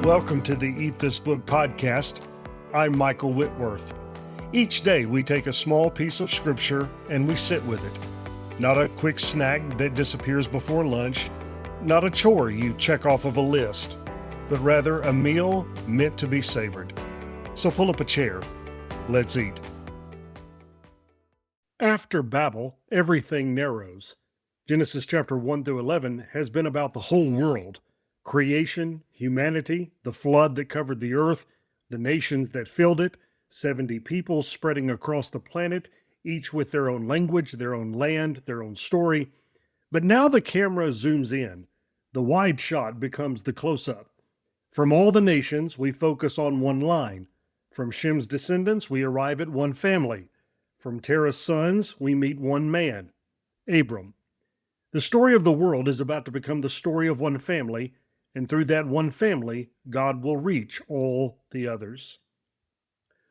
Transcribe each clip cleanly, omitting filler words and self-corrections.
Welcome to the Eat This Book podcast. I'm Michael Whitworth. Each day we take a small piece of scripture and we sit with it. Not a quick snack that disappears before lunch, not a chore you check off of a list, but rather a meal meant to be savored. So pull up a chair. Let's eat. After Babel, everything narrows. Genesis chapter 1 through 11 has been about the whole world. Creation, humanity, the flood that covered the earth, the nations that filled it, 70 people spreading across the planet, each with their own language, their own land, their own story. But now the camera zooms in. The wide shot becomes the close-up. From all the nations, we focus on one line. From Shem's descendants, we arrive at one family. From Terah's sons, we meet one man, Abram. The story of the world is about to become the story of one family, and through that one family, God will reach all the others.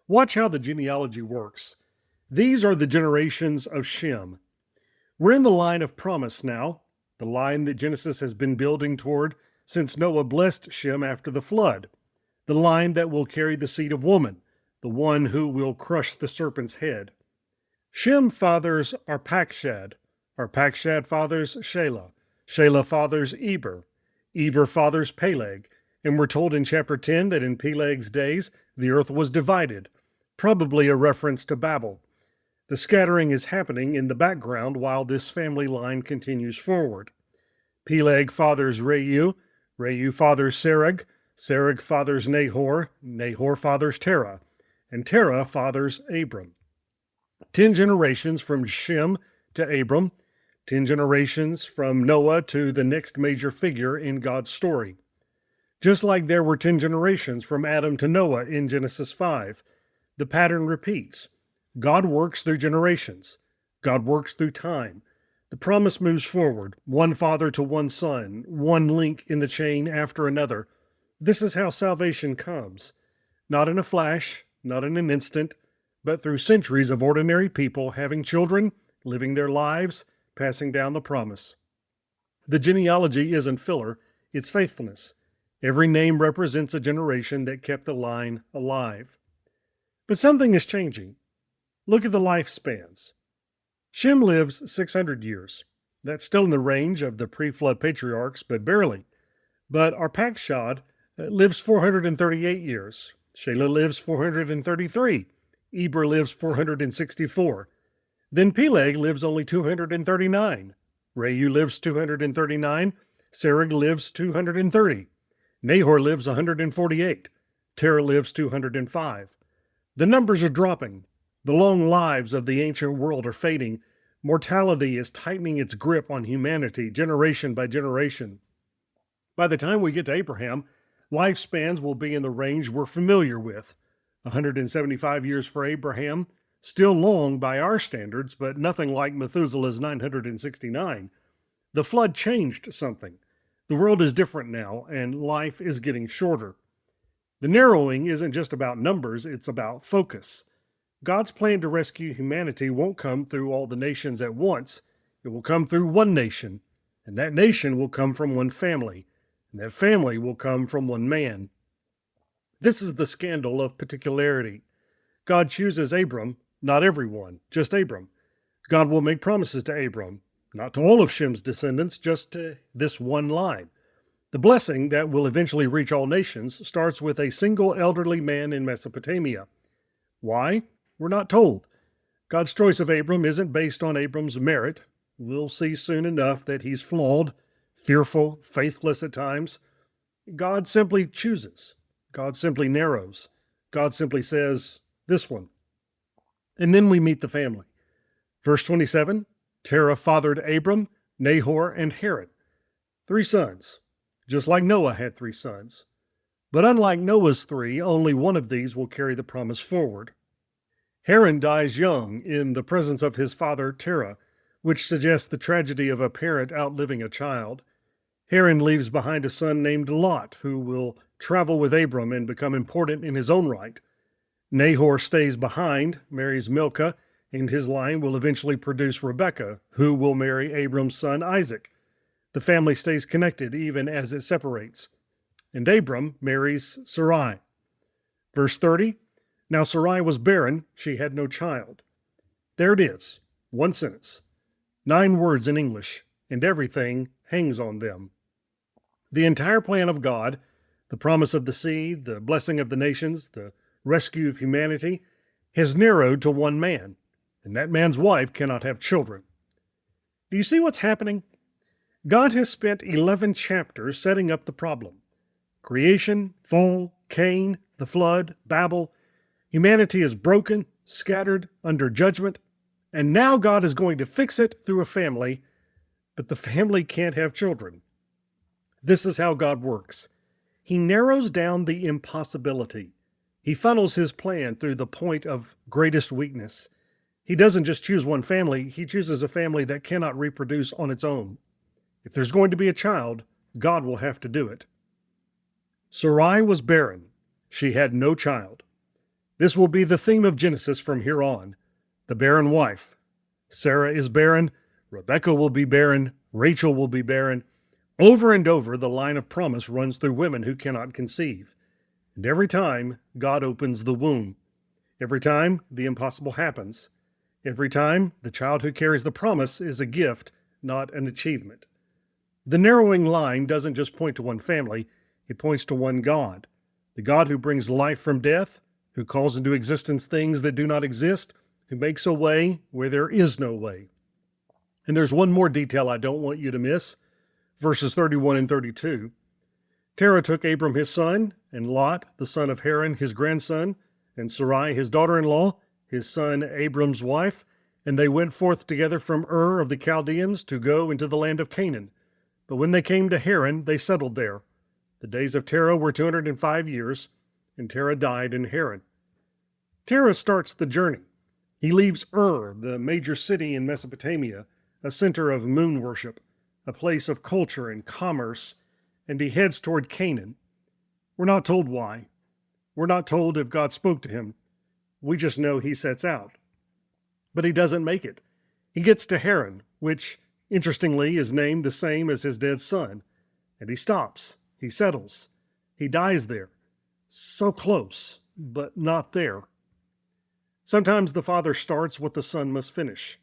Watch how the genealogy works. These are the generations of Shem. We're in the line of promise now, the line that Genesis has been building toward since Noah blessed Shem after the flood, the line that will carry the seed of woman, the one who will crush the serpent's head. Shem fathers Arpachshad. Arpachshad fathers Shelah. Shelah fathers Eber. Eber fathers Peleg, and we're told in chapter 10 that in Peleg's days the earth was divided, probably a reference to Babel. The scattering is happening in the background while this family line continues forward. Peleg fathers Reu. Reu fathers Serug. Serug fathers Nahor. Nahor fathers Terah. And Terah fathers Abram. 10 generations from Shem to Abram. 10 generations from Noah to the next major figure in God's story. Just like there were 10 generations from Adam to Noah in Genesis 5, the pattern repeats. God works through generations. God works through time. The promise moves forward, one father to one son, one link in the chain after another. This is how salvation comes. Not in a flash, not in an instant, but through centuries of ordinary people having children, living their lives, passing down the promise. The genealogy isn't filler, it's faithfulness. Every name represents a generation that kept the line alive. But something is changing. Look at the lifespans. Shem lives 600 years. That's still in the range of the pre-flood patriarchs, but barely. But Arpachshad lives 438 years. Shelah lives 433. Eber lives 464. Then Peleg lives only 239. Reu lives 239. Serug lives 230. Nahor lives 148. Terah lives 205. The numbers are dropping. The long lives of the ancient world are fading. Mortality is tightening its grip on humanity generation by generation. By the time we get to Abraham, lifespans will be in the range we're familiar with. 175 years for Abraham, still long by our standards, but nothing like Methuselah's 969. The flood changed something. The world is different now, and life is getting shorter. The narrowing isn't just about numbers, it's about focus. God's plan to rescue humanity won't come through all the nations at once. It will come through one nation, and that nation will come from one family, and that family will come from one man. This is the scandal of particularity. God chooses Abram, not everyone, just Abram. God will make promises to Abram, not to all of Shem's descendants, just to this one line. The blessing that will eventually reach all nations starts with a single elderly man in Mesopotamia. Why? We're not told. God's choice of Abram isn't based on Abram's merit. We'll see soon enough that he's flawed, fearful, faithless at times. God simply chooses. God simply narrows. God simply says, this one. And then we meet the family. Verse 27, Terah fathered Abram, Nahor, and Haran. 3 sons, just like Noah had 3 sons. But unlike Noah's 3, only one of these will carry the promise forward. Haran dies young in the presence of his father Terah, which suggests the tragedy of a parent outliving a child. Haran leaves behind a son named Lot, who will travel with Abram and become important in his own right. Nahor stays behind, marries Milcah, and his line will eventually produce Rebekah, who will marry Abram's son Isaac. The family stays connected even as it separates. and Abram marries Sarai. Verse 30, now Sarai was barren, she had no child. There it is, one sentence, 9 words in English, and everything hangs on them. The entire plan of God, the promise of the seed, the blessing of the nations, the rescue of humanity, has narrowed to one man, and that man's wife cannot have children. Do you see what's happening? God has spent 11 chapters setting up the problem. Creation, fall, Cain, the flood, Babel. Humanity is broken, scattered, under judgment, and now God is going to fix it through a family, but the family can't have children. This is how God works. He narrows down the impossibility. He funnels his plan through the point of greatest weakness. He doesn't just choose one family, he chooses a family that cannot reproduce on its own. If there's going to be a child, God will have to do it. Sarai was barren. She had no child. This will be the theme of Genesis from here on. The barren wife. Sarah is barren. Rebekah will be barren. Rachel will be barren. Over and over, the line of promise runs through women who cannot conceive. And every time, God opens the womb. Every time, the impossible happens. Every time, the child who carries the promise is a gift, not an achievement. The narrowing line doesn't just point to one family, it points to one God. The God who brings life from death, who calls into existence things that do not exist, who makes a way where there is no way. And there's one more detail I don't want you to miss. Verses 31 and 32. Terah took Abram his son, and Lot, the son of Haran, his grandson, and Sarai, his daughter-in-law, his son Abram's wife, and they went forth together from Ur of the Chaldeans to go into the land of Canaan. But when they came to Haran, they settled there. The days of Terah were 205 years, and Terah died in Haran. Terah starts the journey. He leaves Ur, the major city in Mesopotamia, a center of moon worship, a place of culture and commerce, and he heads toward Canaan. We're not told why. We're not told if God spoke to him. We just know he sets out. But he doesn't make it. He gets to Haran, which, interestingly, is named the same as his dead son, and he stops. He settles. He dies there. So close, but not there. Sometimes the father starts what the son must finish.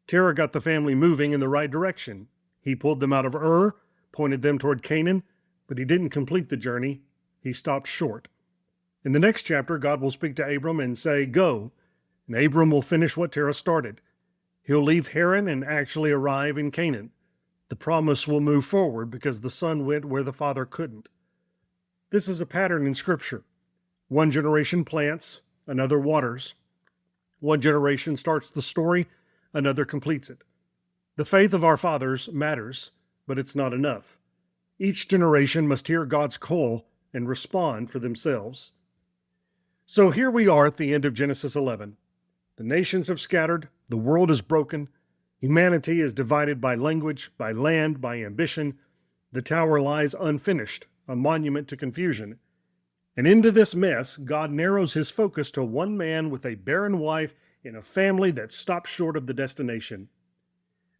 Terah got the family moving in the right direction. He pulled them out of Ur, pointed them toward Canaan, but he didn't complete the journey. He stopped short. In the next chapter, God will speak to Abram and say, "Go," and Abram will finish what Terah started. He'll leave Haran and actually arrive in Canaan. The promise will move forward because the son went where the father couldn't. This is a pattern in Scripture. One generation plants, another waters. One generation starts the story, another completes it. The faith of our fathers matters, but it's not enough. Each generation must hear God's call and respond for themselves. So here we are at the end of Genesis 11. The nations have scattered, the world is broken, humanity is divided by language, by land, by ambition. The tower lies unfinished, a monument to confusion. And into this mess, God narrows his focus to one man with a barren wife in a family that stops short of the destination.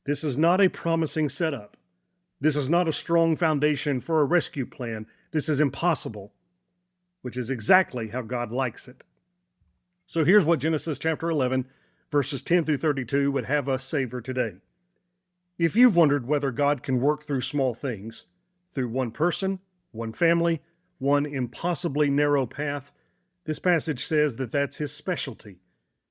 This is not a promising setup. This is not a strong foundation for a rescue plan. This is impossible, which is exactly how God likes it. So here's what Genesis chapter 11, verses 10 through 32 would have us savor today. If you've wondered whether God can work through small things, through one person, one family, one impossibly narrow path, this passage says that that's his specialty.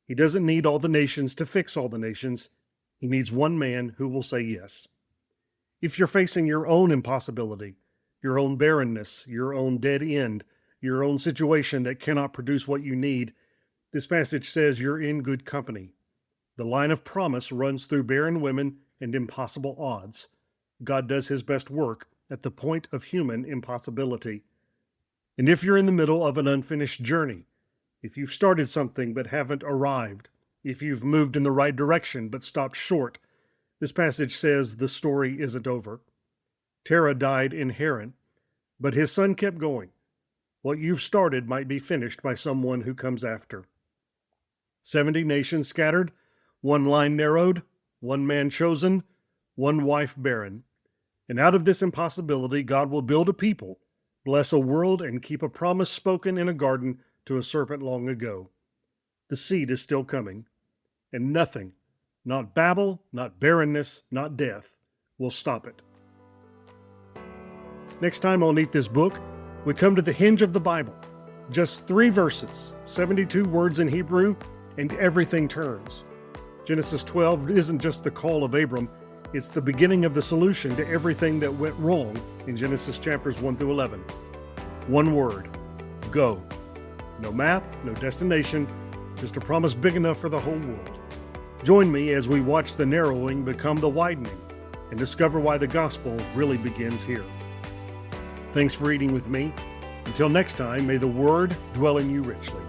He doesn't need all the nations to fix all the nations. He needs one man who will say yes. If you're facing your own impossibility, your own barrenness, your own dead end, your own situation that cannot produce what you need, this passage says you're in good company. The line of promise runs through barren women and impossible odds. God does his best work at the point of human impossibility. And if you're in the middle of an unfinished journey, if you've started something but haven't arrived, if you've moved in the right direction but stopped short, this passage says the story isn't over. Terah died in Haran, but his son kept going. What you've started might be finished by someone who comes after. 70 nations scattered, one line narrowed, one man chosen, one wife barren. And out of this impossibility, God will build a people bless a world, and keep a promise spoken in a garden to a serpent long ago. The seed is still coming, and nothing, not Babel, not barrenness, not death, will stop it. Next time on Eat This Book, we come to the hinge of the Bible. Just 3 verses, 72 words in Hebrew, and everything turns. Genesis 12 isn't just the call of Abram, it's the beginning of the solution to everything that went wrong in Genesis chapters 1 through 11. One word: go. No map, no destination, just a promise big enough for the whole world. Join me as we watch the narrowing become the widening and discover why the gospel really begins here. Thanks for eating with me. Until next time, may the word dwell in you richly.